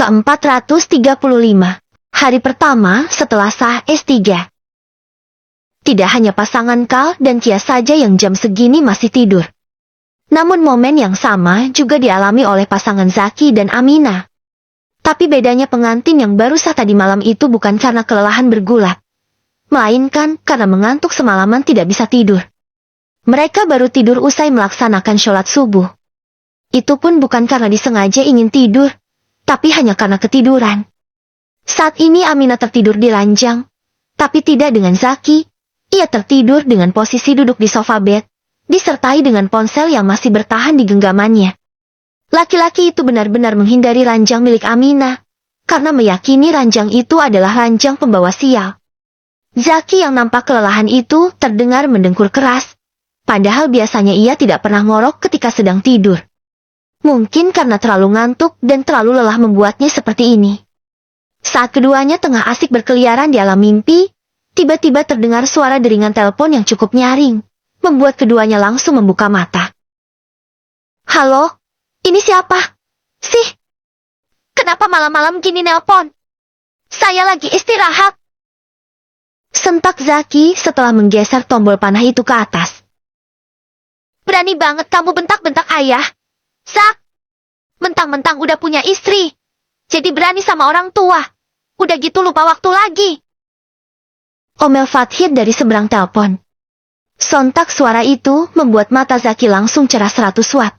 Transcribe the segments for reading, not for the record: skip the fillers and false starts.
ke-435. Hari pertama setelah sah S3. Tidak hanya pasangan Kal dan Kia saja yang jam segini masih tidur. Namun momen yang sama juga dialami oleh pasangan Zaki dan Amina. Tapi bedanya pengantin yang baru sah tadi malam itu bukan karena kelelahan bergulat, melainkan karena mengantuk semalaman tidak bisa tidur. Mereka baru tidur usai melaksanakan sholat subuh. Itu pun bukan karena disengaja ingin tidur, tapi hanya karena ketiduran. Saat ini Amina tertidur di ranjang, tapi tidak dengan Zaki. Ia tertidur dengan posisi duduk di sofa bed, disertai dengan ponsel yang masih bertahan di genggamannya. Laki-laki itu benar-benar menghindari ranjang milik Amina, karena meyakini ranjang itu adalah ranjang pembawa sial. Zaki yang nampak kelelahan itu terdengar mendengkur keras, padahal biasanya ia tidak pernah ngorok ketika sedang tidur. Mungkin karena terlalu ngantuk dan terlalu lelah membuatnya seperti ini. Saat keduanya tengah asik berkeliaran di alam mimpi, tiba-tiba terdengar suara deringan telepon yang cukup nyaring, membuat keduanya langsung membuka mata. Halo, ini siapa? Sih, kenapa malam-malam gini nelpon? Saya lagi istirahat. Sentak Zaki setelah menggeser tombol panah itu ke atas. Berani banget kamu bentak-bentak ayah. Zak, mentang-mentang udah punya istri, jadi berani sama orang tua. Udah gitu lupa waktu lagi. Omel Fathir dari seberang telepon. Sontak suara itu membuat mata Zaki langsung cerah 100 watt.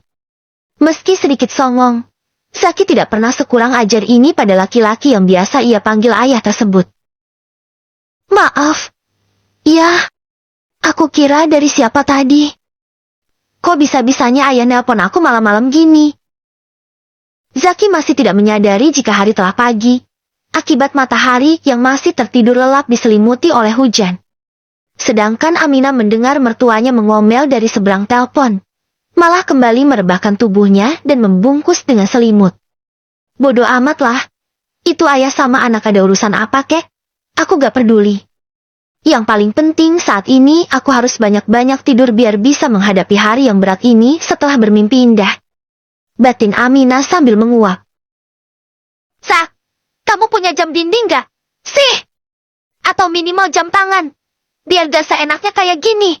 Meski sedikit songong, Zaki tidak pernah sekurang ajar ini pada laki-laki yang biasa ia panggil ayah tersebut. Maaf. Ya, aku kira dari siapa tadi. Kok bisa-bisanya ayah nelpon aku malam-malam gini? Zaki masih tidak menyadari jika hari telah pagi, akibat matahari yang masih tertidur lelap diselimuti oleh hujan. Sedangkan Amina mendengar mertuanya mengomel dari seberang telepon, malah kembali merebahkan tubuhnya dan membungkus dengan selimut. Bodoh amat lah, itu ayah sama anak ada urusan apa kek? Aku gak peduli. Yang paling penting saat ini aku harus banyak-banyak tidur biar bisa menghadapi hari yang berat ini setelah bermimpi indah. Batin Amina sambil menguap. Sak, kamu punya jam dinding gak? Sih! Atau minimal jam tangan, biar gak seenaknya kayak gini.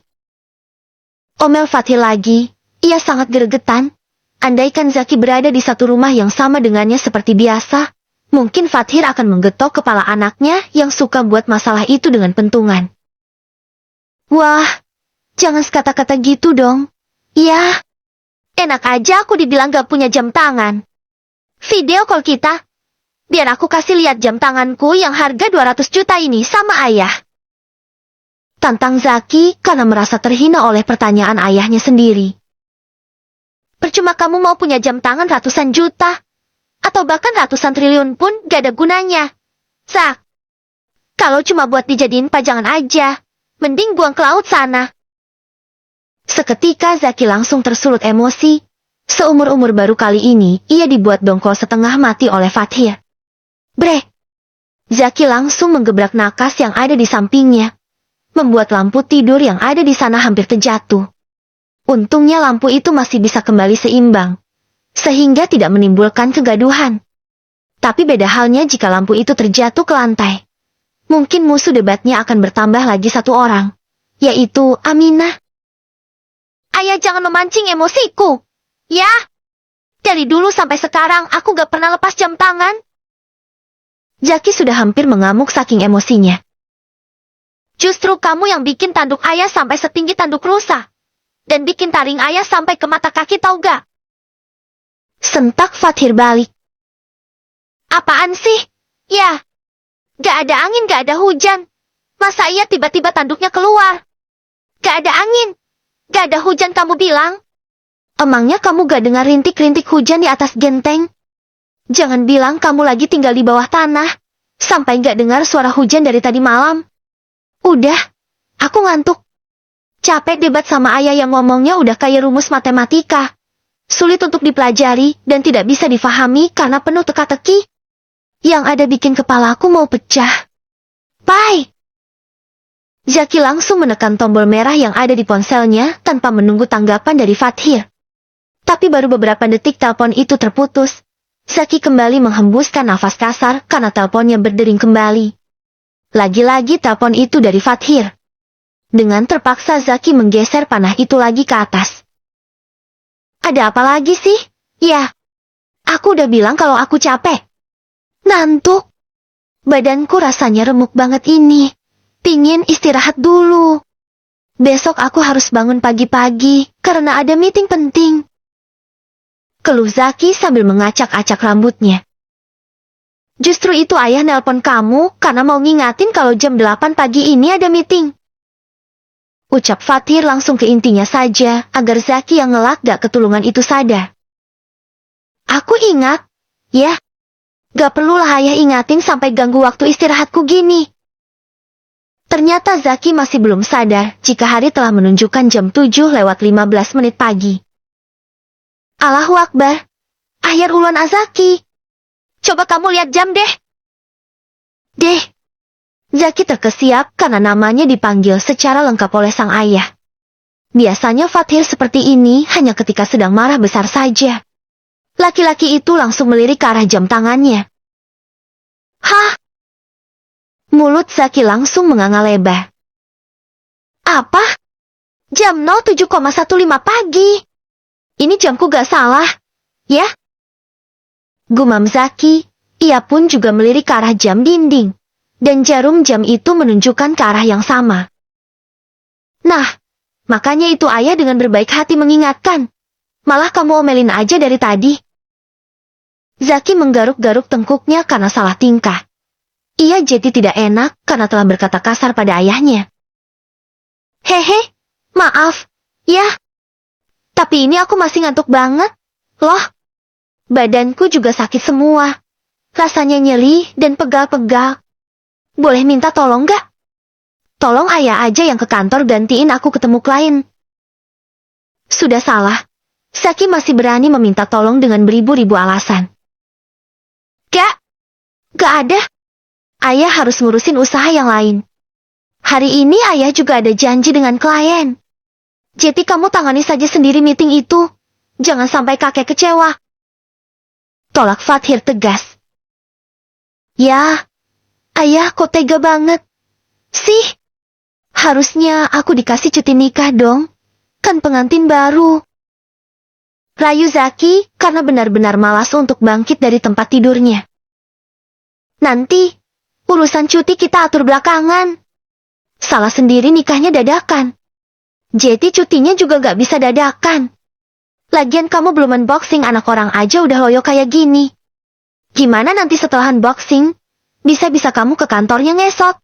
Omel Fathir lagi, ia sangat gregetan. Andaikan Zaki berada di satu rumah yang sama dengannya seperti biasa, mungkin Fathir akan menggetok kepala anaknya yang suka buat masalah itu dengan pentungan. Wah, jangan sekata-kata gitu dong. Ya, enak aja aku dibilang gak punya jam tangan. Video call kita. Biar aku kasih lihat jam tanganku yang harga 200 juta ini sama ayah. Tantang Zaki karena merasa terhina oleh pertanyaan ayahnya sendiri. Percuma kamu mau punya jam tangan ratusan juta, atau bahkan ratusan triliun pun gak ada gunanya. Zak, kalau cuma buat dijadiin pajangan aja, mending buang ke laut sana. Seketika Zaki langsung tersulut emosi. Seumur-umur baru kali ini, ia dibuat dongkol setengah mati oleh Fathir. Brek! Zaki langsung menggebrak nakas yang ada di sampingnya, membuat lampu tidur yang ada di sana hampir terjatuh. Untungnya lampu itu masih bisa kembali seimbang, sehingga tidak menimbulkan kegaduhan. Tapi beda halnya jika lampu itu terjatuh ke lantai. Mungkin musuh debatnya akan bertambah lagi satu orang, yaitu Amina. Ayah jangan memancing emosiku. Ya, dari dulu sampai sekarang aku gak pernah lepas jam tangan. Zaki sudah hampir mengamuk saking emosinya. Justru kamu yang bikin tanduk ayah sampai setinggi tanduk rusa. Dan bikin taring ayah sampai ke mata kaki tau gak? Sentak Fathir balik. Apaan sih? Ya, gak ada angin gak ada hujan. Masa iya tiba-tiba tanduknya keluar? Gak ada angin, gak ada hujan kamu bilang? Emangnya kamu gak dengar rintik-rintik hujan di atas genteng? Jangan bilang kamu lagi tinggal di bawah tanah, sampai gak dengar suara hujan dari tadi malam. Udah, aku ngantuk. Capek debat sama ayah yang ngomongnya udah kayak rumus matematika. Sulit untuk dipelajari dan tidak bisa difahami karena penuh teka-teki. Yang ada bikin kepalaku mau pecah. Bye! Zaki langsung menekan tombol merah yang ada di ponselnya tanpa menunggu tanggapan dari Fathir. Tapi baru beberapa detik telepon itu terputus. Zaki kembali menghembuskan nafas kasar karena teleponnya berdering kembali. Lagi-lagi telepon itu dari Fathir. Dengan terpaksa Zaki menggeser panah itu lagi ke atas. Ada apa lagi sih? Ya, aku udah bilang kalau aku capek. Ngantuk. Badanku rasanya remuk banget ini. Pingin istirahat dulu. Besok aku harus bangun pagi-pagi karena ada meeting penting. Keluh Zaki sambil mengacak-acak rambutnya. Justru itu ayah nelpon kamu karena mau ngingatin kalau jam 8 pagi ini ada meeting. Ucap Fathir langsung ke intinya saja agar Zaki yang ngelak gak ketulungan itu sadar. Aku ingat, ya. Gak perlulah ayah ingatin sampai ganggu waktu istirahatku gini. Ternyata Zaki masih belum sadar jika hari telah menunjukkan jam 7:15 pagi. Allahu Akbar. Akhir ulun Azaki. Coba kamu lihat jam deh. Deh. Zaki terkesiap karena namanya dipanggil secara lengkap oleh sang ayah. Biasanya Fathir seperti ini hanya ketika sedang marah besar saja. Laki-laki itu langsung melirik ke arah jam tangannya. Hah? Mulut Zaki langsung menganga lebar. Apa? Jam 07:15 pagi. Ini jamku gak salah, ya? Gumam Zaki, ia pun juga melirik ke arah jam dinding. Dan jarum jam itu menunjukkan ke arah yang sama. Nah, makanya itu ayah dengan berbaik hati mengingatkan. Malah kamu omelin aja dari tadi. Zaki menggaruk-garuk tengkuknya karena salah tingkah. Ia jadi tidak enak karena telah berkata kasar pada ayahnya. Hehe, maaf, ya. Tapi ini aku masih ngantuk banget, loh. Badanku juga sakit semua. Rasanya nyeri dan pegal-pegal. Boleh minta tolong gak? Tolong ayah aja yang ke kantor gantiin aku ketemu klien. Sudah salah. Zaki masih berani meminta tolong dengan beribu-ribu alasan. Gak ada. Ayah harus ngurusin usaha yang lain. Hari ini ayah juga ada janji dengan klien. Jadi kamu tangani saja sendiri meeting itu. Jangan sampai kakek kecewa. Tolak Fathir tegas. Ya, ayah kok tega banget. Sih, harusnya aku dikasih cuti nikah dong. Kan pengantin baru. Rayu Zaki karena benar-benar malas untuk bangkit dari tempat tidurnya. Nanti, urusan cuti kita atur belakangan. Salah sendiri nikahnya dadakan. Jadi cutinya juga gak bisa dadakan. Lagian kamu belum unboxing anak orang aja udah loyo kayak gini. Gimana nanti setelah unboxing? Bisa-bisa kamu ke kantornya ngesot.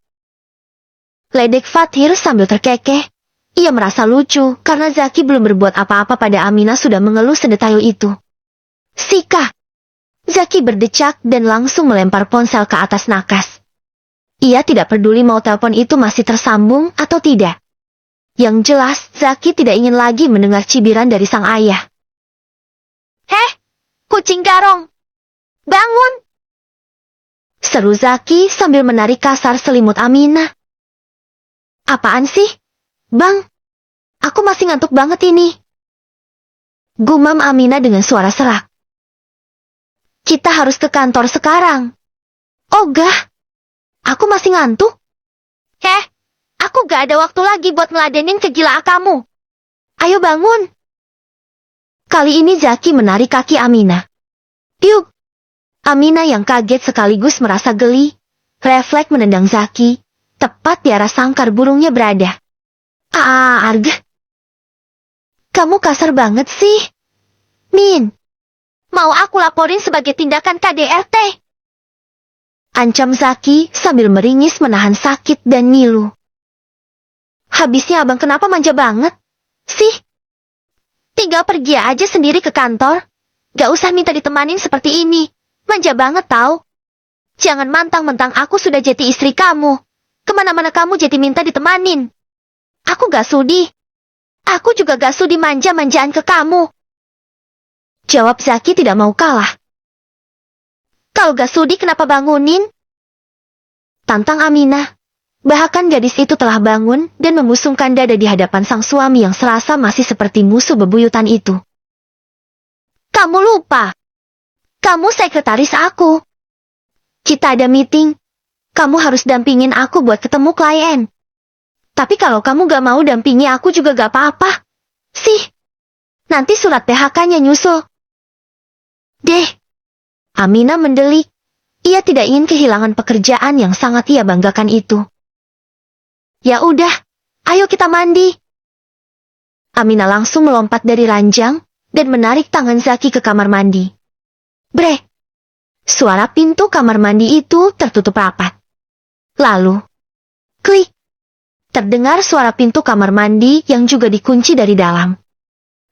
Ledek Fathir sambil terkekeh. Ia merasa lucu karena Zaki belum berbuat apa-apa pada Aminah sudah mengeluh sedetail itu. Sika. Zaki berdecak dan langsung melempar ponsel ke atas nakas. Ia tidak peduli mau telepon itu masih tersambung atau tidak. Yang jelas, Zaki tidak ingin lagi mendengar cibiran dari sang ayah. Heh, kucing garong. Bangun! Seru Zaki sambil menarik kasar selimut Aminah. Apaan sih? Bang, aku masih ngantuk banget ini. Gumam Aminah dengan suara serak. Kita harus ke kantor sekarang. Ogah, aku masih ngantuk. Heh, aku gak ada waktu lagi buat ngeladenin kegilaan kamu. Ayo bangun. Kali ini Zaki menarik kaki Aminah. Tiup. Aminah yang kaget sekaligus merasa geli, refleks menendang Zaki, tepat di arah sangkar burungnya berada. Arg. Kamu kasar banget sih. Min. Mau aku laporin sebagai tindakan KDRT? Ancam Zaki sambil meringis menahan sakit dan ngilu. Habisnya abang kenapa manja banget? Sih. Tinggal pergi aja sendiri ke kantor. Gak usah minta ditemanin seperti ini. Manja banget tau. Jangan mentang-mentang aku sudah jadi istri kamu. Kemana-mana kamu jadi minta ditemanin. Aku gak sudi. Aku juga gak sudi manja-manjaan ke kamu. Jawab Zaki tidak mau kalah. Kalau gak sudi kenapa bangunin? Tantang Aminah. Bahkan gadis itu telah bangun dan membusungkan dada di hadapan sang suami yang serasa masih seperti musuh bebuyutan itu. Kamu lupa. Kamu sekretaris aku. Kita ada meeting. Kamu harus dampingin aku buat ketemu klien. Tapi kalau kamu gak mau dampingi aku juga gak apa-apa. Sih. Nanti surat PHK-nya nyusul. Deh. Amina mendelik. Ia tidak ingin kehilangan pekerjaan yang sangat ia banggakan itu. Ya udah, ayo kita mandi. Amina langsung melompat dari ranjang dan menarik tangan Zaki ke kamar mandi. Brek. Suara pintu kamar mandi itu tertutup rapat. Lalu, klik. Terdengar suara pintu kamar mandi yang juga dikunci dari dalam.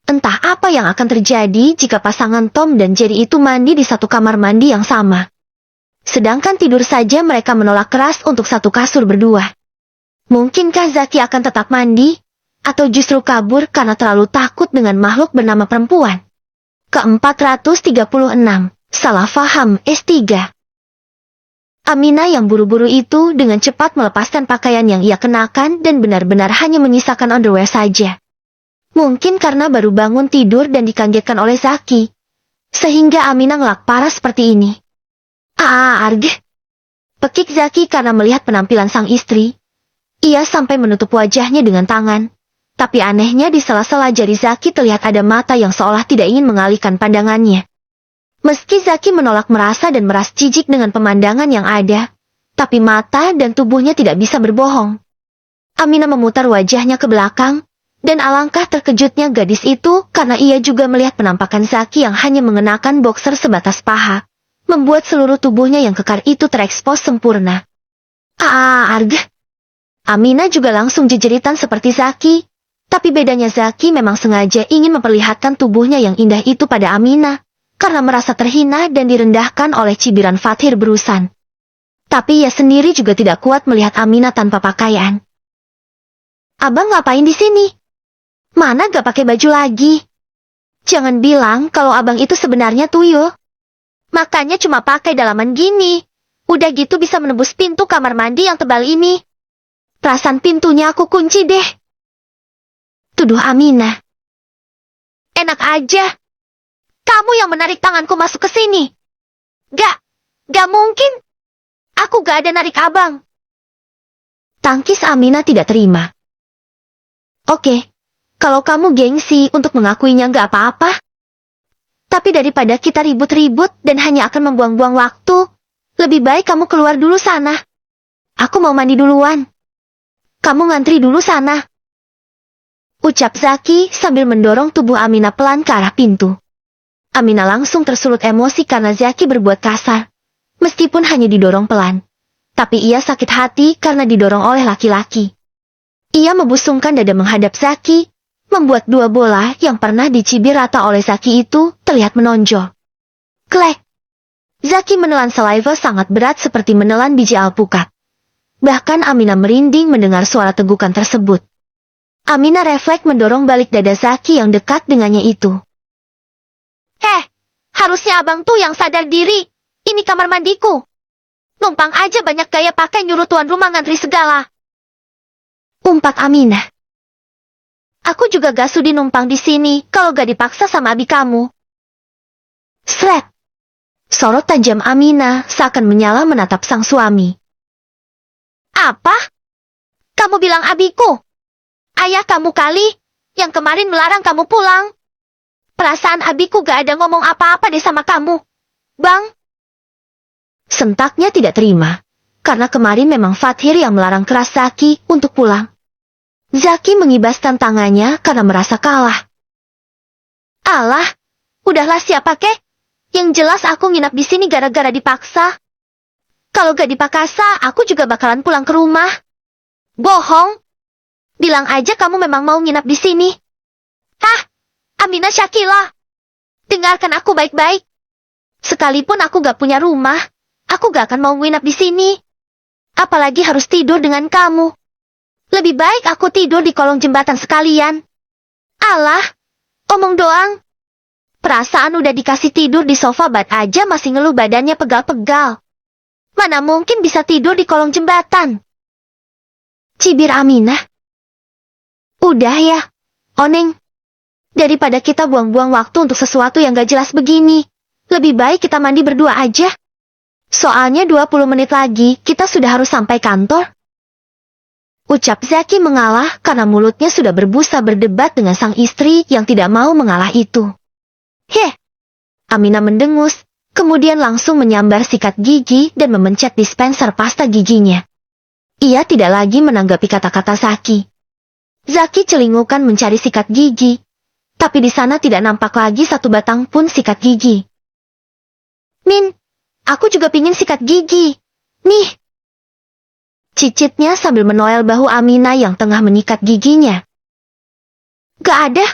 Entah apa yang akan terjadi jika pasangan Tom dan Jerry itu mandi di satu kamar mandi yang sama. Sedangkan tidur saja mereka menolak keras untuk satu kasur berdua. Mungkinkah Zaki akan tetap mandi? Atau justru kabur karena terlalu takut dengan makhluk bernama perempuan? Ke-436. Salah faham S3. Amina yang buru-buru itu dengan cepat melepaskan pakaian yang ia kenakan dan benar-benar hanya menyisakan underwear saja. Mungkin karena baru bangun tidur dan dikagetkan oleh Zaki, sehingga Amina ngelak parah seperti ini. Arg. Pekik Zaki karena melihat penampilan sang istri. Ia sampai menutup wajahnya dengan tangan. Tapi anehnya di sela-sela jari Zaki terlihat ada mata yang seolah tidak ingin mengalihkan pandangannya. Meski Zaki menolak merasa dan meras jijik dengan pemandangan yang ada, tapi mata dan tubuhnya tidak bisa berbohong. Amina memutar wajahnya ke belakang, dan alangkah terkejutnya gadis itu karena ia juga melihat penampakan Zaki yang hanya mengenakan boxer sebatas paha, membuat seluruh tubuhnya yang kekar itu terekspos sempurna. Arg. Amina juga langsung jejeritan seperti Zaki, tapi bedanya Zaki memang sengaja ingin memperlihatkan tubuhnya yang indah itu pada Amina, karena merasa terhina dan direndahkan oleh cibiran Fathir berusan. Tapi ia sendiri juga tidak kuat melihat Amina tanpa pakaian. Abang ngapain di sini? Mana gak pakai baju lagi? Jangan bilang kalau abang itu sebenarnya tuyul. Makanya cuma pakai dalaman gini. Udah gitu bisa menembus pintu kamar mandi yang tebal ini. Perasaan pintunya aku kunci deh. Tuduh Amina. Enak aja. Kamu yang menarik tanganku masuk ke sini. Gak mungkin. Aku gak ada narik abang. Tangkis Amina tidak terima. Oke, kalau kamu gengsi untuk mengakuinya gak apa-apa. Tapi daripada kita ribut-ribut dan hanya akan membuang-buang waktu, lebih baik kamu keluar dulu sana. Aku mau mandi duluan. Kamu ngantri dulu sana. Ucap Zaki sambil mendorong tubuh Amina pelan ke arah pintu. Amina langsung tersulut emosi karena Zaki berbuat kasar. Meskipun hanya didorong pelan. Tapi ia sakit hati karena didorong oleh laki-laki. Ia membusungkan dada menghadap Zaki, membuat dua bola yang pernah dicibir rata oleh Zaki itu terlihat menonjol. Klek! Zaki menelan saliva sangat berat seperti menelan biji alpukat. Bahkan Amina merinding mendengar suara tegukan tersebut. Amina refleks mendorong balik dada Zaki yang dekat dengannya itu. Harusnya abang tuh yang sadar diri. Ini kamar mandiku. Numpang aja banyak gaya pakai nyuruh tuan rumah ngantri segala. Umpat Amina. Aku juga gak sudi numpang di sini kalau gak dipaksa sama abi kamu. Sret. Sorot tajam Amina seakan menyala menatap sang suami. Apa? Kamu bilang abiku? Ayah kamu kali, yang kemarin melarang kamu pulang. Perasaan abiku gak ada ngomong apa-apa deh sama kamu. Bang? Sentaknya tidak terima, karena kemarin memang Fathir yang melarang keras Zaki untuk pulang. Zaki mengibaskan tangannya karena merasa kalah. Alah, udahlah siapa kek? Yang jelas aku nginap di sini gara-gara dipaksa. Kalau gak dipaksa, aku juga bakalan pulang ke rumah. Bohong. Bilang aja kamu memang mau nginap di sini. Amina Syakila. Dengarkan aku baik-baik. Sekalipun aku gak punya rumah, aku gak akan mau nginap di sini. Apalagi harus tidur dengan kamu. Lebih baik aku tidur di kolong jembatan sekalian. Alah, omong doang. Perasaan udah dikasih tidur di sofa bat aja masih ngeluh badannya pegal-pegal. Mana mungkin bisa tidur di kolong jembatan? Cibir Aminah. Udah ya, Oneng. Daripada kita buang-buang waktu untuk sesuatu yang gak jelas begini. Lebih baik kita mandi berdua aja. Soalnya 20 menit lagi kita sudah harus sampai kantor. Ucap Zaki mengalah karena mulutnya sudah berbusa berdebat dengan sang istri yang tidak mau mengalah itu. Heh! Aminah mendengus, kemudian langsung menyambar sikat gigi dan memencet dispenser pasta giginya. Ia tidak lagi menanggapi kata-kata Zaki. Zaki celingukan mencari sikat gigi, tapi di sana tidak nampak lagi satu batang pun sikat gigi. Min, aku juga pingin sikat gigi. Nih. Cicitnya sambil menoel bahu Aminah yang tengah menyikat giginya. Gak ada.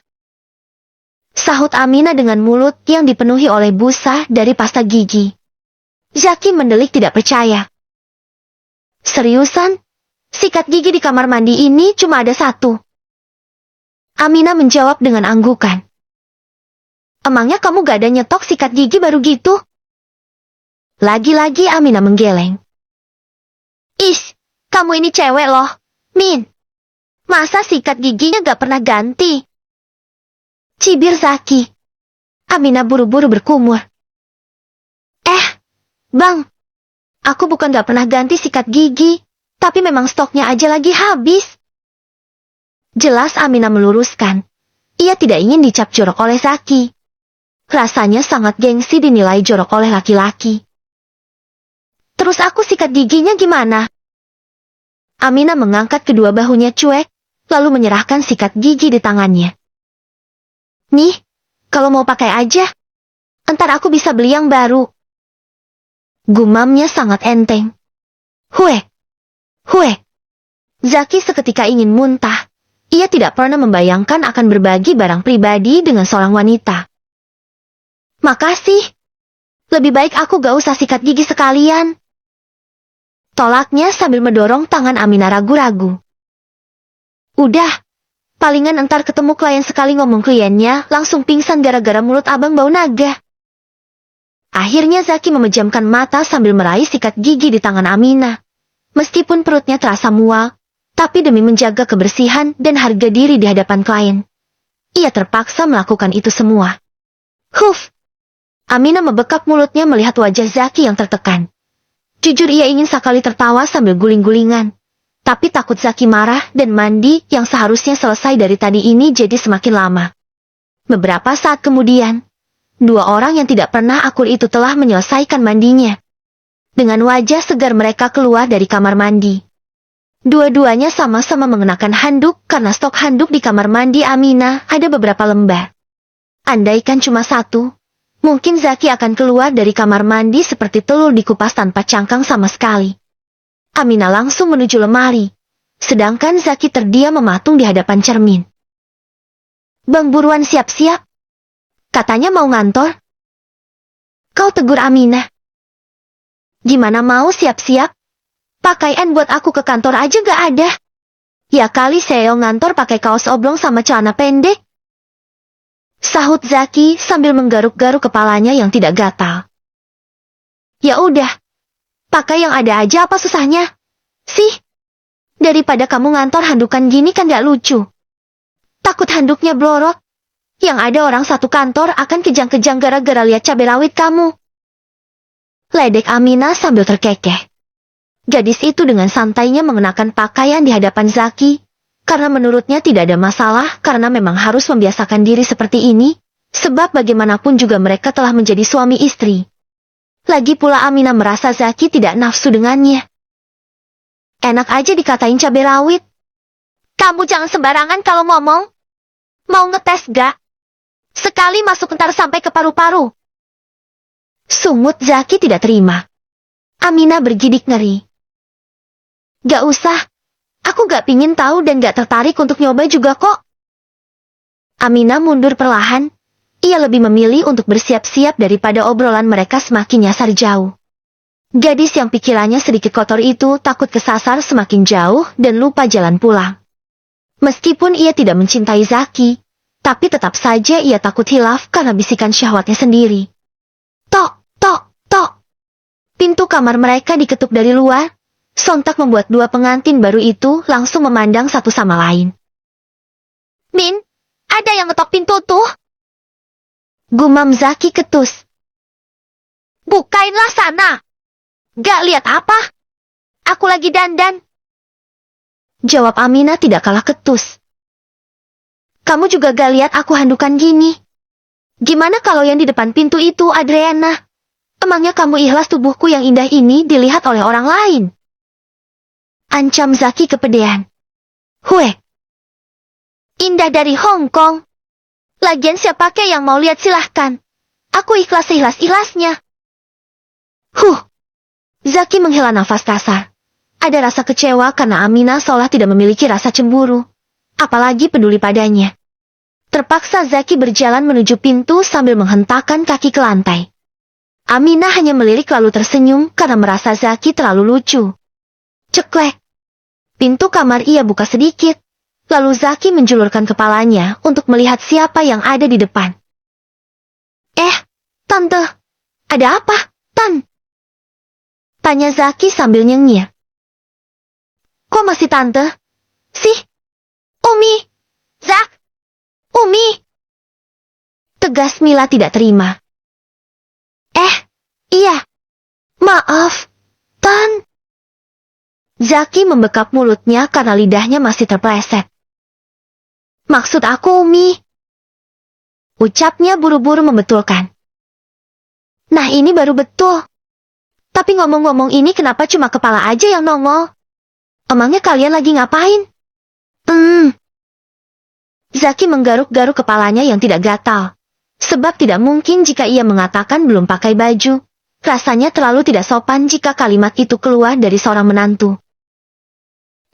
Sahut Aminah dengan mulut yang dipenuhi oleh busa dari pasta gigi. Zaki mendelik tidak percaya. Seriusan? Sikat gigi di kamar mandi ini cuma ada satu. Aminah menjawab dengan anggukan. Emangnya kamu gak ada nyetok sikat gigi baru gitu? Lagi-lagi Aminah menggeleng. Ish, kamu ini cewek loh, Min. Masa sikat giginya gak pernah ganti? Cibir Zaki. Aminah buru-buru berkumur. Bang. Aku bukan gak pernah ganti sikat gigi, tapi memang stoknya aja lagi habis. Jelas Aminah meluruskan. Ia tidak ingin dicap jorok oleh Zaki. Rasanya sangat gengsi dinilai jorok oleh laki-laki. Terus aku sikat giginya gimana? Aminah mengangkat kedua bahunya cuek, lalu menyerahkan sikat gigi di tangannya. Nih, kalau mau pakai aja. Entar aku bisa beli yang baru. Gumamnya sangat enteng. Hue. Zaki seketika ingin muntah. Ia tidak pernah membayangkan akan berbagi barang pribadi dengan seorang wanita. Makasih. Lebih baik aku gak usah sikat gigi sekalian. Tolaknya sambil mendorong tangan Aminah ragu-ragu. Udah, palingan entar ketemu klien sekali ngomong kliennya langsung pingsan gara-gara mulut abang bau naga. Akhirnya Zaki memejamkan mata sambil meraih sikat gigi di tangan Aminah. Meskipun perutnya terasa mual, tapi demi menjaga kebersihan dan harga diri di hadapan klien, ia terpaksa melakukan itu semua. Huf! Aminah membekap mulutnya melihat wajah Zaki yang tertekan. Jujur ia ingin sekali tertawa sambil guling-gulingan. Tapi takut Zaki marah dan mandi yang seharusnya selesai dari tadi ini jadi semakin lama. Beberapa saat kemudian, dua orang yang tidak pernah akur itu telah menyelesaikan mandinya. Dengan wajah segar mereka keluar dari kamar mandi. Dua-duanya sama-sama mengenakan handuk karena stok handuk di kamar mandi Aminah ada beberapa lembar. Andaikan cuma satu, mungkin Zaki akan keluar dari kamar mandi seperti telur dikupas tanpa cangkang sama sekali. Aminah langsung menuju lemari, sedangkan Zaki terdiam mematung di hadapan cermin. Bang buruan siap-siap. Katanya mau ngantor. Kau tegur Aminah. Gimana mau siap-siap? Pakaian buat aku ke kantor aja gak ada. Ya kali Seo ngantor pakai kaos oblong sama celana pendek. Sahut Zaki sambil menggaruk-garuk kepalanya yang tidak gatal. Ya udah, pakai yang ada aja apa susahnya? Sih, daripada kamu ngantor handukan gini kan gak lucu. Takut handuknya blorok. Yang ada orang satu kantor akan kejang-kejang gara-gara lihat cabai rawit kamu. Ledek Aminah sambil terkekeh. Gadis itu dengan santainya mengenakan pakaian di hadapan Zaki, karena menurutnya tidak ada masalah karena memang harus membiasakan diri seperti ini, sebab bagaimanapun juga mereka telah menjadi suami istri. Lagi pula Aminah merasa Zaki tidak nafsu dengannya. Enak aja dikatain cabai rawit. Kamu jangan sembarangan kalau ngomong. Mau ngetes gak? Sekali masuk entar sampai ke paru-paru. Sungut Zaki tidak terima. Aminah bergidik ngeri. Gak usah. Aku gak pingin tahu dan gak tertarik untuk nyoba juga kok. Aminah mundur perlahan. Ia lebih memilih untuk bersiap-siap daripada obrolan mereka semakin nyasar jauh. Gadis yang pikirannya sedikit kotor itu takut kesasar semakin jauh dan lupa jalan pulang. Meskipun ia tidak mencintai Zaki, tapi tetap saja ia takut hilaf karena bisikan syahwatnya sendiri. Tok, tok, tok. Pintu kamar mereka diketuk dari luar. Sontak membuat dua pengantin baru itu langsung memandang satu sama lain. Min, ada yang ngetok pintu tuh. Gumam Zaki ketus. Bukainlah sana. Gak lihat apa? Aku lagi dandan. Jawab Aminah tidak kalah ketus. Kamu juga gak lihat aku handukan gini? Gimana kalau yang di depan pintu itu Adriana? Emangnya kamu ikhlas tubuhku yang indah ini dilihat oleh orang lain? Ancam Zaki kepedean. Hue. Indah dari Hong Kong. Lagian siapa ke yang mau lihat silahkan. Aku ikhlas seikhlas-ikhlasnya. Zaki menghela nafas kasar. Ada rasa kecewa karena Aminah seolah tidak memiliki rasa cemburu. Apalagi peduli padanya. Terpaksa Zaki berjalan menuju pintu sambil menghentakkan kaki ke lantai. Aminah hanya melirik lalu tersenyum karena merasa Zaki terlalu lucu. Ceklek. Pintu kamar ia buka sedikit. Lalu Zaki menjulurkan kepalanya untuk melihat siapa yang ada di depan. Tante. Ada apa, Tan? Tanya Zaki sambil nyengir. Kok masih tante? Sih? Umi. Zak. Umi. Tegas Mila tidak terima. Iya. Maaf, Tan. Zaki membekap mulutnya karena lidahnya masih terpleset. Maksud aku Umi. Ucapnya buru-buru membetulkan. Nah ini baru betul. Tapi ngomong-ngomong ini kenapa cuma kepala aja yang nongol? Emangnya kalian lagi ngapain? Zaki menggaruk-garuk kepalanya yang tidak gatal. Sebab tidak mungkin jika ia mengatakan belum pakai baju. Rasanya terlalu tidak sopan jika kalimat itu keluar dari seorang menantu.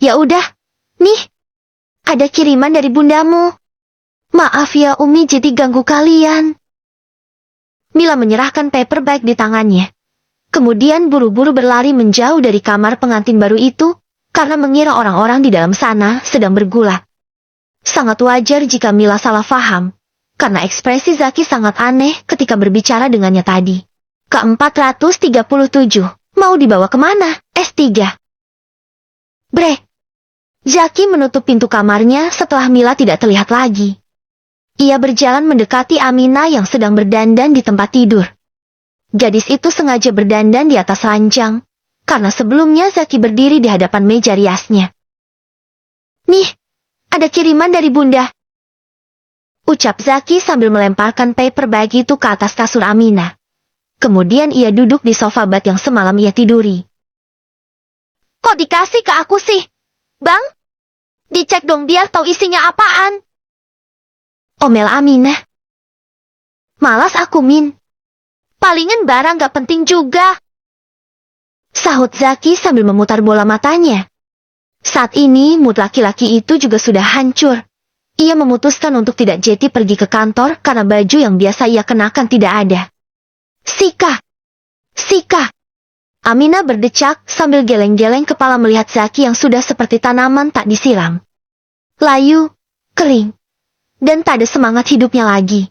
Ya udah, nih. Ada kiriman dari bundamu. Maaf ya Umi jadi ganggu kalian. Mila menyerahkan paper bag di tangannya. Kemudian buru-buru berlari menjauh dari kamar pengantin baru itu, karena mengira orang-orang di dalam sana sedang bergulat. Sangat wajar jika Mila salah faham, karena ekspresi Zaki sangat aneh ketika berbicara dengannya tadi. Ke-437, mau dibawa kemana? S3. Brek. Zaki menutup pintu kamarnya setelah Mila tidak terlihat lagi. Ia berjalan mendekati Aminah yang sedang berdandan di tempat tidur. Gadis itu sengaja berdandan di atas ranjang, karena sebelumnya Zaki berdiri di hadapan meja riasnya. Nih, ada kiriman dari Bunda. Ucap Zaki sambil melemparkan paper bag itu ke atas kasur Aminah. Kemudian ia duduk di sofa bat yang semalam ia tiduri. Kok dikasih ke aku sih? Bang? Dicek dong biar tahu isinya apaan. Omel Aminah. Malas aku Min. Palingan barang gak penting juga. Sahut Zaki sambil memutar bola matanya. Saat ini mood laki-laki itu juga sudah hancur. Ia memutuskan untuk tidak jeti pergi ke kantor karena baju yang biasa ia kenakan tidak ada. Sika. Aminah berdecak sambil geleng-geleng kepala melihat Zaki yang sudah seperti tanaman tak disiram. Layu, kering, dan tak ada semangat hidupnya lagi.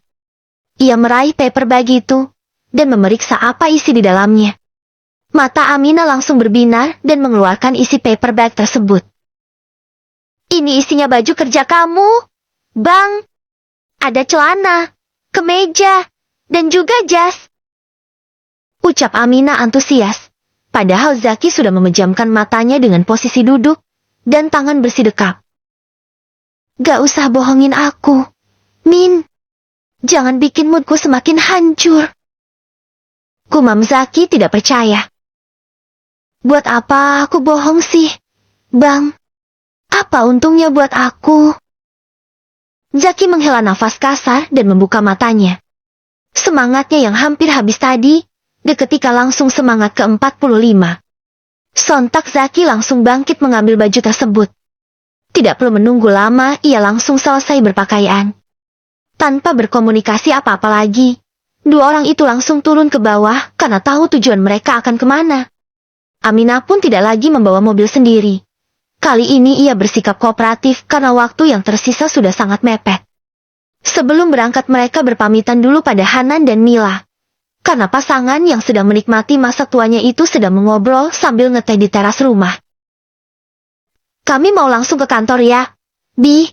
Ia meraih paper bag itu, dan memeriksa apa isi di dalamnya. Mata Aminah langsung berbinar dan mengeluarkan isi paper bag tersebut. Ini isinya baju kerja kamu, Bang. Ada celana, kemeja, dan juga jas. Ucap Aminah antusias, padahal Zaki sudah memejamkan matanya dengan posisi duduk, dan tangan bersidekap. Gak usah bohongin aku, Min. Jangan bikin moodku semakin hancur. Gumam Zaki tidak percaya. Buat apa aku bohong sih, Bang? Apa untungnya buat aku? Zaki menghela nafas kasar dan membuka matanya. Semangatnya yang hampir habis tadi, seketika langsung semangat ke-45. Sontak Zaki langsung bangkit mengambil baju tersebut. Tidak perlu menunggu lama, ia langsung selesai berpakaian. Tanpa berkomunikasi apa-apa lagi, dua orang itu langsung turun ke bawah karena tahu tujuan mereka akan kemana. Aminah pun tidak lagi membawa mobil sendiri. Kali ini ia bersikap kooperatif karena waktu yang tersisa sudah sangat mepet. Sebelum berangkat mereka berpamitan dulu pada Hanan dan Mila. Karena pasangan yang sedang menikmati masa tuanya itu sedang mengobrol sambil ngeteh di teras rumah. Kami mau langsung ke kantor ya, Mi.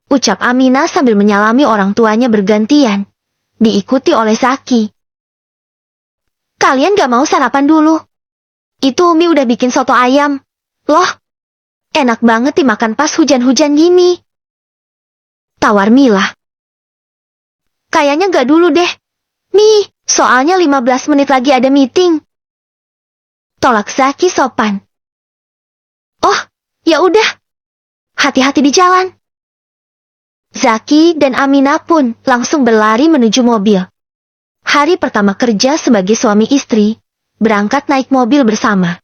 Ucap Aminah sambil menyalami orang tuanya bergantian. Diikuti oleh Zaki. Kalian gak mau sarapan dulu? Itu Umi udah bikin soto ayam. Loh, enak banget dimakan pas hujan-hujan gini. Tawar Mila. Kayaknya gak dulu deh. Mi, soalnya 15 menit lagi ada meeting. Tolak Zaki sopan. Oh, ya udah. Hati-hati di jalan. Zaki dan Amina pun langsung berlari menuju mobil. Hari pertama kerja sebagai suami istri, berangkat naik mobil bersama.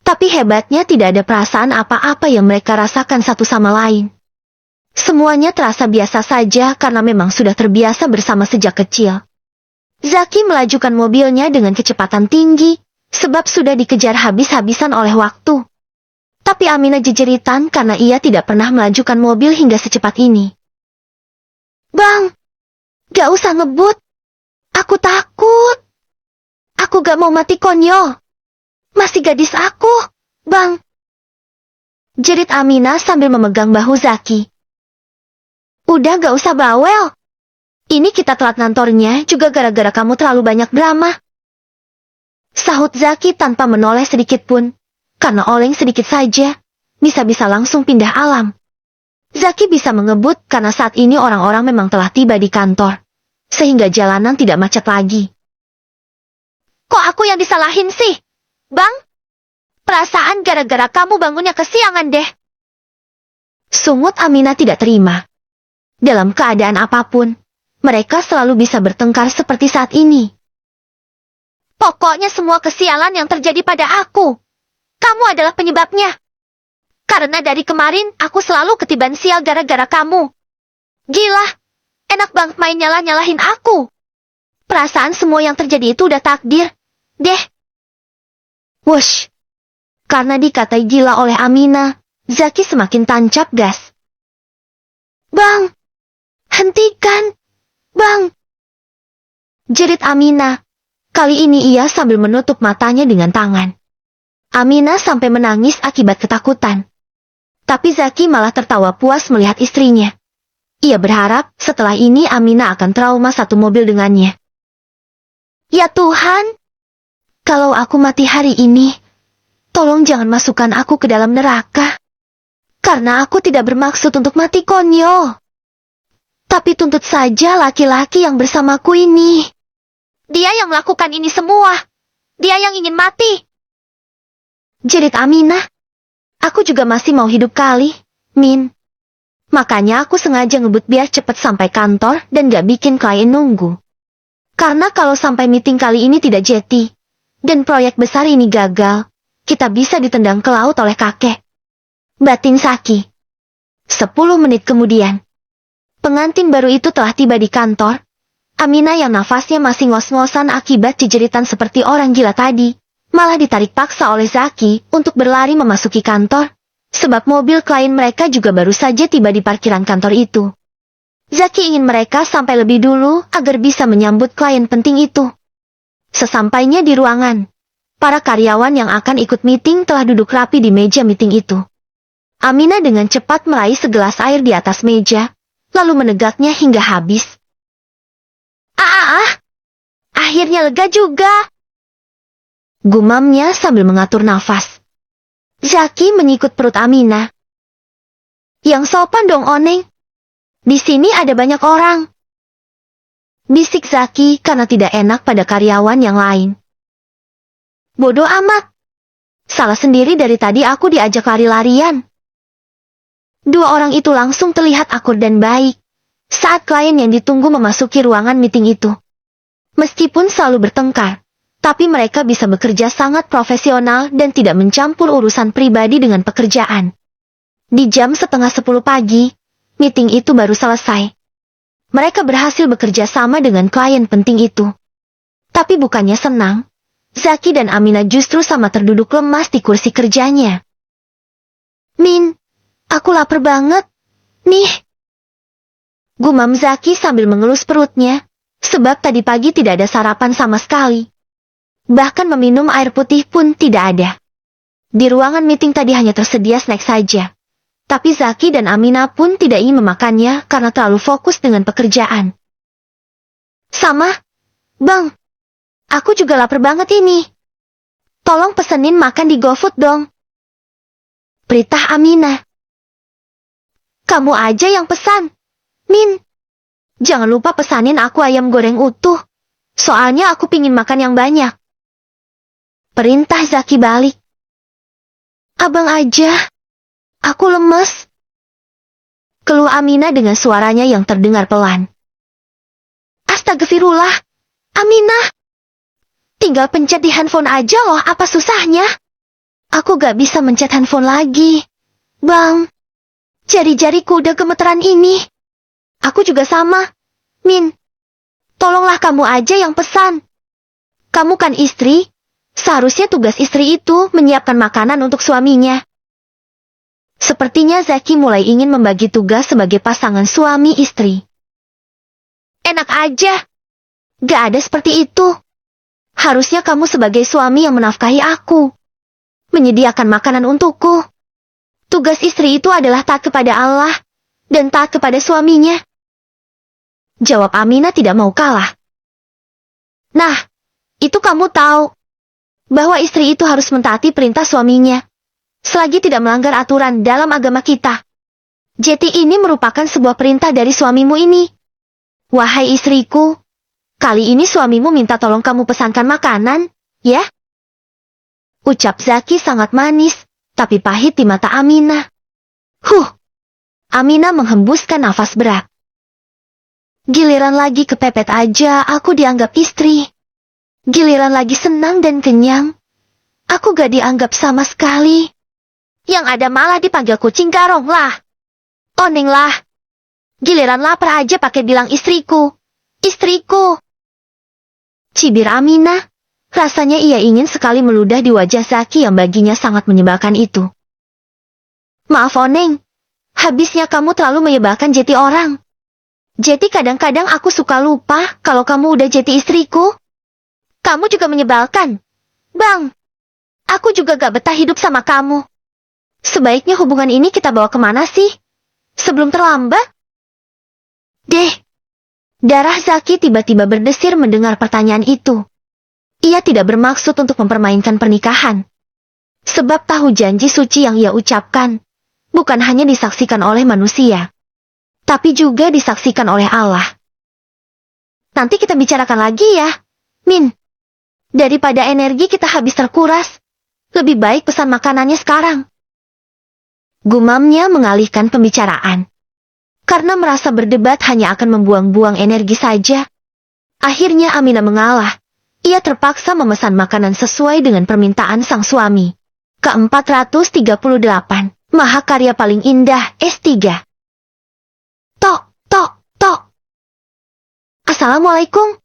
Tapi hebatnya tidak ada perasaan apa-apa yang mereka rasakan satu sama lain. Semuanya terasa biasa saja karena memang sudah terbiasa bersama sejak kecil. Zaki melajukan mobilnya dengan kecepatan tinggi, sebab sudah dikejar habis-habisan oleh waktu. Tapi Amina jejeritan karena ia tidak pernah melajukan mobil hingga secepat ini. Bang, gak usah ngebut. Aku takut. Aku gak mau mati konyol. Masih gadis aku, Bang. Jerit Amina sambil memegang bahu Zaki. Udah gak usah bawel. Ini kita telat ngantornya juga gara-gara kamu terlalu banyak drama. Sahut Zaki tanpa menoleh sedikit pun. Karena oleng sedikit saja, bisa-bisa langsung pindah alam. Zaki bisa mengebut karena saat ini orang-orang memang telah tiba di kantor. Sehingga jalanan tidak macet lagi. Kok aku yang disalahin sih? Bang? Perasaan gara-gara kamu bangunnya kesiangan deh. Sungut Amina tidak terima. Dalam keadaan apapun, mereka selalu bisa bertengkar seperti saat ini. Pokoknya semua kesialan yang terjadi pada aku. Kamu adalah penyebabnya. Karena dari kemarin aku selalu ketiban sial gara-gara kamu. Gila, enak banget main nyalah-nyalahin aku. Perasaan semua yang terjadi itu udah takdir. Deh. Wush. Karena dikatai gila oleh Amina, Zaki semakin tancap gas. Bang, hentikan. Bang. Jerit Amina. Kali ini ia sambil menutup matanya dengan tangan. Amina sampai menangis akibat ketakutan. Tapi Zaki malah tertawa puas melihat istrinya. Ia berharap setelah ini Amina akan trauma satu mobil dengannya. Ya Tuhan, kalau aku mati hari ini, tolong jangan masukkan aku ke dalam neraka. Karena aku tidak bermaksud untuk mati konyol. Tapi tuntut saja laki-laki yang bersamaku ini. Dia yang melakukan ini semua. Dia yang ingin mati. Jerit Amina. Aku juga masih mau hidup kali, Min. Makanya aku sengaja ngebut biar cepet sampai kantor dan gak bikin klien nunggu. Karena kalau sampai meeting kali ini tidak jadi, dan proyek besar ini gagal, kita bisa ditendang ke laut oleh kakek. Batin Zaki. 10 menit kemudian. Pengantin baru itu telah tiba di kantor. Amina yang nafasnya masih ngos-ngosan akibat jejeritan seperti orang gila tadi, malah ditarik paksa oleh Zaki untuk berlari memasuki kantor, sebab mobil klien mereka juga baru saja tiba di parkiran kantor itu. Zaki ingin mereka sampai lebih dulu agar bisa menyambut klien penting itu. Sesampainya di ruangan, para karyawan yang akan ikut meeting telah duduk rapi di meja meeting itu. Amina dengan cepat meraih segelas air di atas meja, lalu menegaknya hingga habis. Akhirnya lega juga. Gumamnya sambil mengatur nafas. Zaki menyikut perut Amina. Yang sopan dong Oneng. Di sini ada banyak orang. Bisik Zaki karena tidak enak pada karyawan yang lain. Bodoh amat. Salah sendiri dari tadi aku diajak lari-larian. Dua orang itu langsung terlihat akur dan baik saat klien yang ditunggu memasuki ruangan meeting itu. Meskipun selalu bertengkar, tapi mereka bisa bekerja sangat profesional dan tidak mencampur urusan pribadi dengan pekerjaan. Di jam 9:30 pagi, meeting itu baru selesai. Mereka berhasil bekerja sama dengan klien penting itu. Tapi bukannya senang, Zaki dan Amina justru sama terduduk lemas di kursi kerjanya. Min, aku lapar banget. Nih. Gumam Zaki sambil mengelus perutnya, sebab tadi pagi tidak ada sarapan sama sekali. Bahkan meminum air putih pun tidak ada. Di ruangan meeting tadi hanya tersedia snack saja. Tapi Zaki dan Amina pun tidak ingin memakannya karena terlalu fokus dengan pekerjaan. Sama, Bang. Aku juga lapar banget ini. Tolong pesenin makan di GoFood dong. Perintah Aminah. Kamu aja yang pesan, Min. Jangan lupa pesanin aku ayam goreng utuh. Soalnya aku pingin makan yang banyak. Perintah Zaki balik. Abang aja. Aku lemes. Keluh Aminah dengan suaranya yang terdengar pelan. Astagfirullah. Aminah. Tinggal pencet di handphone aja loh, apa susahnya? Aku gak bisa mencet handphone lagi. Bang. Jari-jariku udah gemeteran ini. Aku juga sama. Min. Tolonglah kamu aja yang pesan. Kamu kan istri. Seharusnya tugas istri itu menyiapkan makanan untuk suaminya. Sepertinya Zaki mulai ingin membagi tugas sebagai pasangan suami istri. Enak aja. Gak ada seperti itu. Harusnya kamu sebagai suami yang menafkahi aku. Menyediakan makanan untukku. Tugas istri itu adalah taat kepada Allah dan taat kepada suaminya. Jawab Aminah tidak mau kalah. Nah, itu kamu tahu bahwa istri itu harus mentaati perintah suaminya selagi tidak melanggar aturan dalam agama kita. Jadi ini merupakan sebuah perintah dari suamimu ini. Wahai istriku, kali ini suamimu minta tolong kamu pesankan makanan, ya? Ucap Zaki sangat manis, tapi pahit di mata Aminah. Aminah menghembuskan nafas berat. Giliran lagi kepepet aja aku dianggap istri. Giliran lagi senang dan kenyang, aku gak dianggap sama sekali. Yang ada malah dipanggil kucing garong lah. Oneng lah. Giliran lapar aja pakai bilang istriku. Istriku. Cibir Aminah. Rasanya ia ingin sekali meludah di wajah Zaki yang baginya sangat menyebalkan itu. Maaf Oneng. Habisnya kamu terlalu menyebalkan jeti orang. Jadi kadang-kadang aku suka lupa kalau kamu udah jadi istriku. Kamu juga menyebalkan. Bang, aku juga gak betah hidup sama kamu. Sebaiknya hubungan ini kita bawa kemana sih? Sebelum terlambat? Darah Zaki tiba-tiba berdesir mendengar pertanyaan itu. Ia tidak bermaksud untuk mempermainkan pernikahan. Sebab tahu janji suci yang ia ucapkan bukan hanya disaksikan oleh manusia, tapi juga disaksikan oleh Allah. Nanti kita bicarakan lagi ya, Min. Daripada energi kita habis terkuras, lebih baik pesan makanannya sekarang. Gumamnya mengalihkan pembicaraan. Karena merasa berdebat hanya akan membuang-buang energi saja. Akhirnya Aminah mengalah. Ia terpaksa memesan makanan sesuai dengan permintaan sang suami. Ke-438, Mahakarya Paling Indah S3. Tok, tok, tok. Assalamualaikum.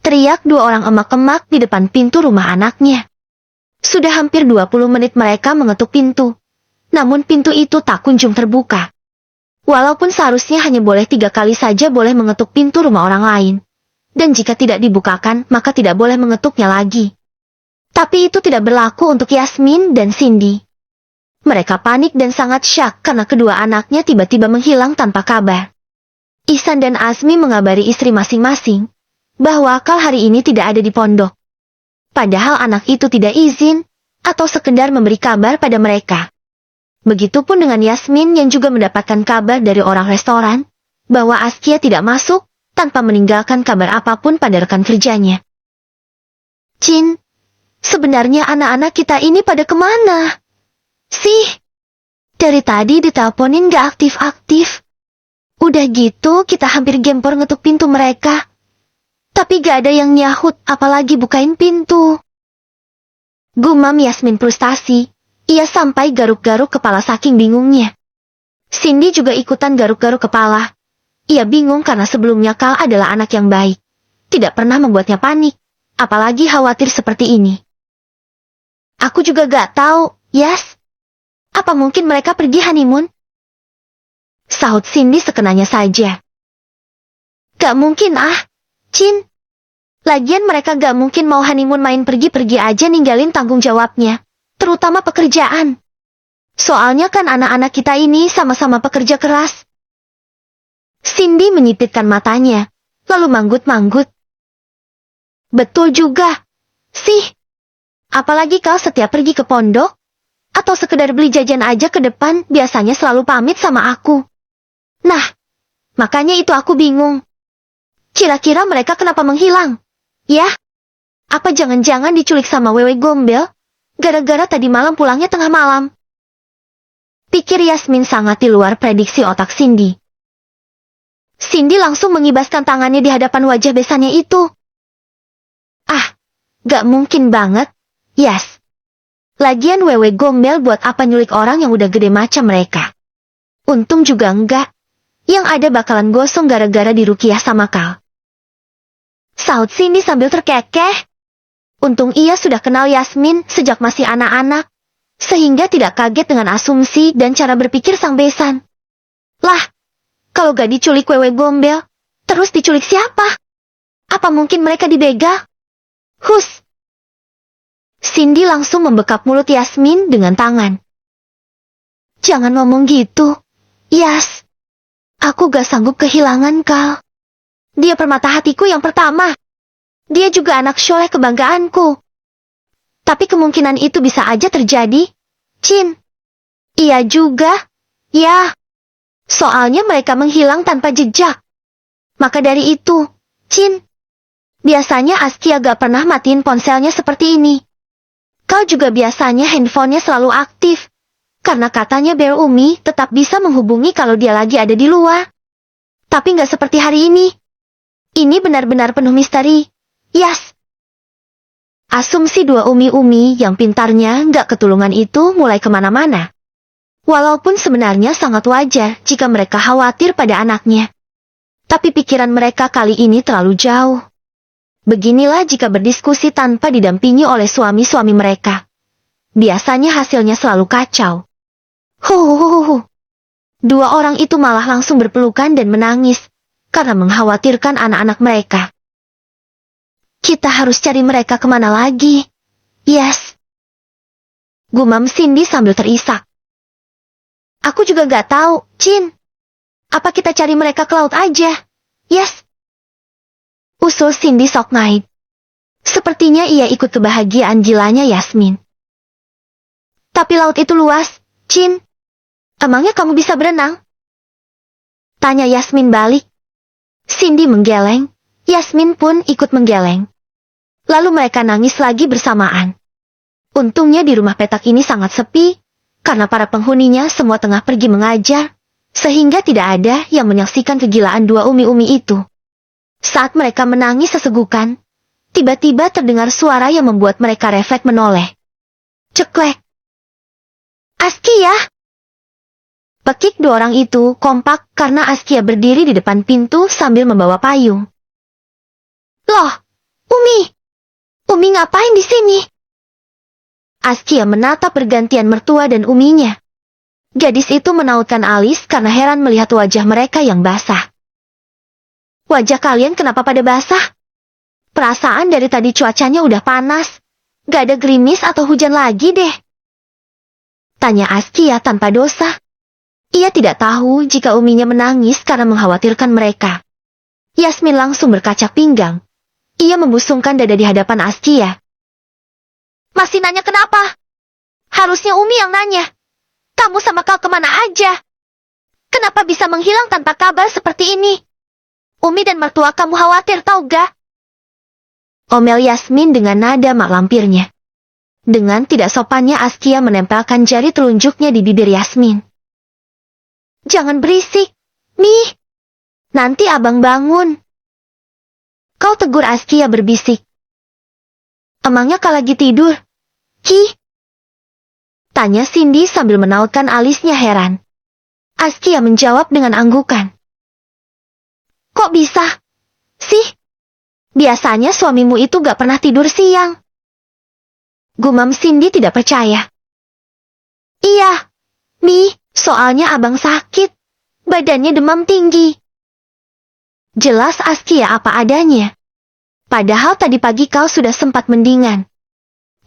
Teriak dua orang emak-emak di depan pintu rumah anaknya. Sudah hampir 20 menit mereka mengetuk pintu. Namun pintu itu tak kunjung terbuka. Walaupun seharusnya hanya boleh 3 kali saja boleh mengetuk pintu rumah orang lain. Dan jika tidak dibukakan, maka tidak boleh mengetuknya lagi. Tapi itu tidak berlaku untuk Yasmin dan Cindy. Mereka panik dan sangat syak karena kedua anaknya tiba-tiba menghilang tanpa kabar. Ihsan dan Azmi mengabari istri masing-masing bahwa Kal hari ini tidak ada di pondok. Padahal anak itu tidak izin atau sekedar memberi kabar pada mereka. Begitupun dengan Yasmin yang juga mendapatkan kabar dari orang restoran bahwa Askia tidak masuk tanpa meninggalkan kabar apapun pada rekan kerjanya. Cin, sebenarnya anak-anak kita ini pada kemana? Sih, dari tadi diteleponin gak aktif-aktif. Udah gitu kita hampir gempor ngetuk pintu mereka. Tapi gak ada yang nyahut apalagi bukain pintu. Gumam Yasmin frustasi. Ia sampai garuk-garuk kepala saking bingungnya. Cindy juga ikutan garuk-garuk kepala. Ia bingung karena sebelumnya Kal adalah anak yang baik. Tidak pernah membuatnya panik, apalagi khawatir seperti ini. Aku juga gak tahu, Yas. Apa mungkin mereka pergi honeymoon? Sahut Cindy sekenanya saja. Gak mungkin Cin. Lagian mereka gak mungkin mau honeymoon main pergi-pergi aja ninggalin tanggung jawabnya. Terutama pekerjaan. Soalnya kan anak-anak kita ini sama-sama pekerja keras. Cindy menyipitkan matanya, lalu manggut-manggut. Betul juga. Sih. Apalagi kau setiap pergi ke pondok, atau sekedar beli jajan aja ke depan, biasanya selalu pamit sama aku. Nah, makanya itu aku bingung. Kira-kira mereka kenapa menghilang? Ya? Apa jangan-jangan diculik sama wewe gombel? Gara-gara tadi malam pulangnya tengah malam. Pikir Yasmin sangat di luar prediksi otak Cindy. Cindy langsung mengibaskan tangannya di hadapan wajah besannya itu. Ah, gak mungkin banget. Yes. Lagian wewe gombel buat apa nyulik orang yang udah gede macam mereka. Untung juga enggak. Yang ada bakalan gosong gara-gara dirukiah sama Kal. Saut Cindy sambil terkekeh. Untung ia sudah kenal Yasmin sejak masih anak-anak. Sehingga tidak kaget dengan asumsi dan cara berpikir sang besan. Lah, kalau gak diculik wewe gombel, terus diculik siapa? Apa mungkin mereka dibegal? Hus! Cindy langsung membekap mulut Yasmin dengan tangan. Jangan ngomong gitu, Yas. Aku gak sanggup kehilangan Kal. Dia permata hatiku yang pertama. Dia juga anak soleh kebanggaanku. Tapi kemungkinan itu bisa aja terjadi, Cin. Iya juga, ya. Soalnya mereka menghilang tanpa jejak. Maka dari itu, Cin. Biasanya Askia gak pernah matiin ponselnya seperti ini. Kau juga biasanya handphonenya selalu aktif. Karena katanya Bear Umi tetap bisa menghubungi kalau dia lagi ada di luar. Tapi gak seperti hari ini. Ini benar-benar penuh misteri. Yes. Asumsi dua umi-umi yang pintarnya gak ketulungan itu mulai kemana-mana. Walaupun sebenarnya sangat wajar jika mereka khawatir pada anaknya. Tapi pikiran mereka kali ini terlalu jauh. Beginilah jika berdiskusi tanpa didampingi oleh suami-suami mereka. Biasanya hasilnya selalu kacau. Huhuhuhu. Dua orang itu malah langsung berpelukan dan menangis karena mengkhawatirkan anak-anak mereka. Kita harus cari mereka kemana lagi? Yes. Gumam Cindy sambil terisak. Aku juga gak tahu, Cin. Apa kita cari mereka ke laut aja? Yes. Usul Cindy sok naik. Sepertinya ia ikut kebahagiaan gilanya Yasmin. Tapi laut itu luas, Cin. Emangnya kamu bisa berenang? Tanya Yasmin balik. Cindy menggeleng, Yasmin pun ikut menggeleng. Lalu mereka nangis lagi bersamaan. Untungnya di rumah petak ini sangat sepi, karena para penghuninya semua tengah pergi mengajar, sehingga tidak ada yang menyaksikan kegilaan dua umi-umi itu. Saat mereka menangis sesegukan, tiba-tiba terdengar suara yang membuat mereka refleks menoleh. Ceklek. Askia! Pekik dua orang itu kompak karena Askia berdiri di depan pintu sambil membawa payung. Loh, Umi! Umi ngapain di sini? Askia menatap bergantian mertua dan uminya. Gadis itu menautkan alis karena heran melihat wajah mereka yang basah. Wajah kalian kenapa pada basah? Perasaan dari tadi cuacanya udah panas. Gak ada gerimis atau hujan lagi deh. Tanya Askia tanpa dosa. Ia tidak tahu jika uminya menangis karena mengkhawatirkan mereka. Yasmin langsung berkaca pinggang. Ia membusungkan dada di hadapan Askia. Masih nanya kenapa? Harusnya Umi yang nanya. Kamu sama Kal kemana aja? Kenapa bisa menghilang tanpa kabar seperti ini? Umi dan mertua kamu khawatir tau gak? Omel Yasmin dengan nada mak lampirnya. Dengan tidak sopannya Askia menempelkan jari telunjuknya di bibir Yasmin. Jangan berisik, Mi. Nanti abang bangun. Kau tegur Askia berbisik. Emangnya Kal lagi tidur? Ki? Tanya Cindy sambil menautkan alisnya heran. Askia menjawab dengan anggukan. Kok bisa? Sih? Biasanya suamimu itu gak pernah tidur siang. Gumam Cindy tidak percaya. Iya, Mi, soalnya abang sakit. Badannya demam tinggi. Jelas Askia apa adanya. Padahal tadi pagi kau sudah sempat mendingan.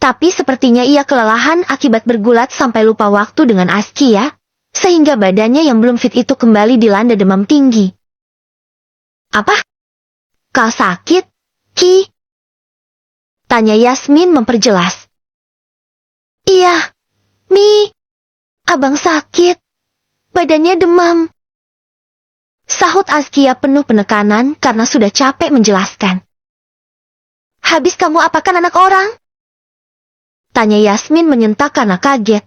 Tapi sepertinya ia kelelahan akibat bergulat sampai lupa waktu dengan Askia, sehingga badannya yang belum fit itu kembali dilanda demam tinggi. Apa? Kau sakit, Ki? Tanya Yasmin memperjelas. Iya, Mi. Abang sakit. Badannya demam. Sahut Askia penuh penekanan karena sudah capek menjelaskan. Habis kamu apakan anak orang? Tanya Yasmin menyentak karena kaget.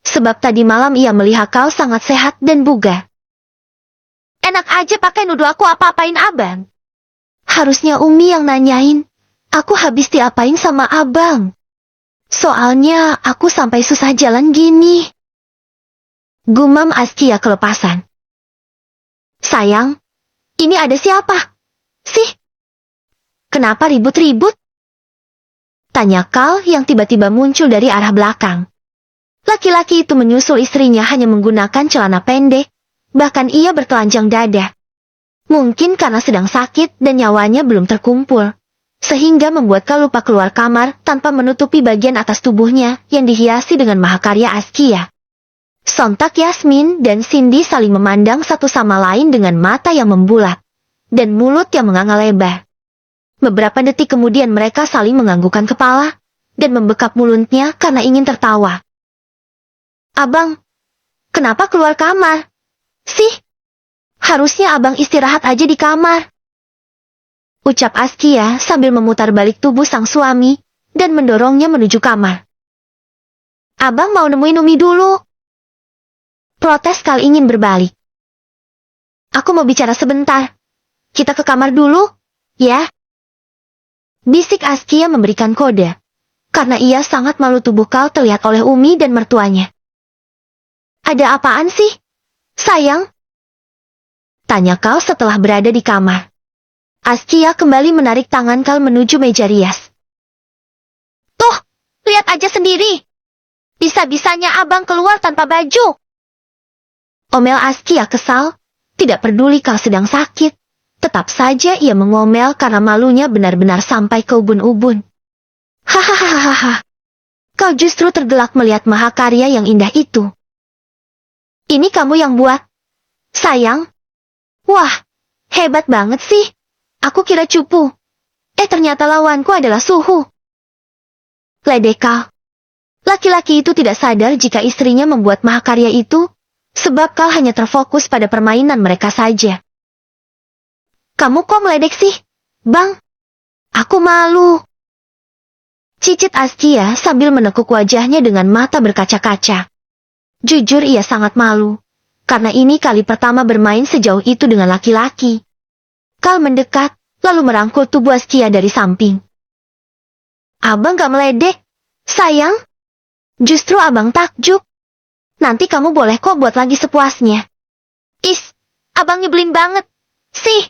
Sebab tadi malam ia melihat kau sangat sehat dan bugar. Enak aja pakai nuduh aku apa-apain abang. Harusnya Umi yang nanyain. Aku habis diapain sama abang. Soalnya aku sampai susah jalan gini. Gumam Askia kelepasan. Sayang, ini ada siapa? Sih? Kenapa ribut-ribut? Tanya Kal yang tiba-tiba muncul dari arah belakang. Laki-laki itu menyusul istrinya hanya menggunakan celana pendek, bahkan ia bertelanjang dada. Mungkin karena sedang sakit dan nyawanya belum terkumpul, sehingga membuat Kal lupa keluar kamar tanpa menutupi bagian atas tubuhnya yang dihiasi dengan mahakarya Askia. Sontak Yasmin dan Cindy saling memandang satu sama lain dengan mata yang membulat, dan mulut yang menganga lebar. Beberapa detik kemudian mereka saling menganggukkan kepala, dan membekap mulutnya karena ingin tertawa. Abang, kenapa keluar kamar? Sih, harusnya abang istirahat aja di kamar. Ucap Askia sambil memutar balik tubuh sang suami, dan mendorongnya menuju kamar. Abang mau nemuin Umi dulu. Protes Kal ingin berbalik. Aku mau bicara sebentar. Kita ke kamar dulu, ya? Bisik Askia memberikan kode, karena ia sangat malu tubuh Kal terlihat oleh Umi dan mertuanya. Ada apaan sih, sayang? Tanya Kal setelah berada di kamar. Askia kembali menarik tangan Kal menuju meja rias. Tuh, lihat aja sendiri. Bisa-bisanya abang keluar tanpa baju. Omel Askia kesal, tidak peduli Kal sedang sakit. Tetap saja ia mengomel karena malunya benar-benar sampai ke ubun-ubun. Hahaha. Kau justru tergelak melihat mahakarya yang indah itu. Ini kamu yang buat? Sayang? Wah, hebat banget sih. Aku kira cupu. Ternyata lawanku adalah Suhu. Ledek Kal. Laki-laki itu tidak sadar jika istrinya membuat mahakarya itu, sebab Kal hanya terfokus pada permainan mereka saja. Kamu kok meledek sih, Bang? Aku malu. Cicit Askia sambil menekuk wajahnya dengan mata berkaca-kaca. Jujur ia sangat malu, karena ini kali pertama bermain sejauh itu dengan laki-laki. Kal mendekat, lalu merangkul tubuh Askia dari samping. Abang gak meledek, sayang. Justru abang takjub. Nanti kamu boleh kok buat lagi sepuasnya. Is, abang nyebelin banget. Sih.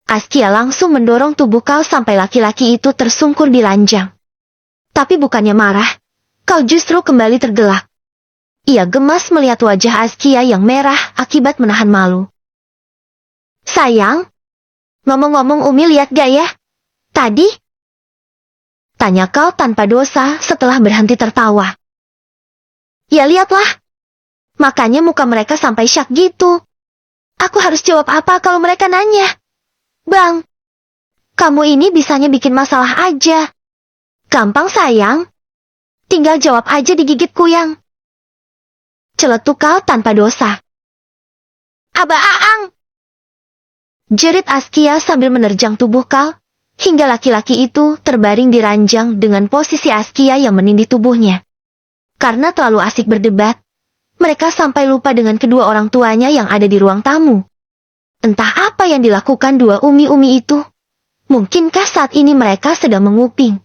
Askia langsung mendorong tubuh Kal sampai laki-laki itu tersungkur di ranjang. Tapi bukannya marah, Kal justru kembali tergelak. Ia gemas melihat wajah Askia yang merah akibat menahan malu. Sayang, ngomong-ngomong Umi lihat gak ya? Tadi? Tanya Kal tanpa dosa setelah berhenti tertawa. Ya lihatlah. Makanya muka mereka sampai syak gitu. Aku harus jawab apa kalau mereka nanya? Bang, kamu ini bisanya bikin masalah aja. Gampang sayang. Tinggal jawab aja digigit kuyang. Celetuk Kal tanpa dosa. Aba Aang! Jerit Askia sambil menerjang tubuh Kal, hingga laki-laki itu terbaring di ranjang dengan posisi Askia yang menindih tubuhnya. Karena terlalu asik berdebat, mereka sampai lupa dengan kedua orang tuanya yang ada di ruang tamu. Entah apa yang dilakukan dua umi-umi itu. Mungkinkah saat ini mereka sedang menguping?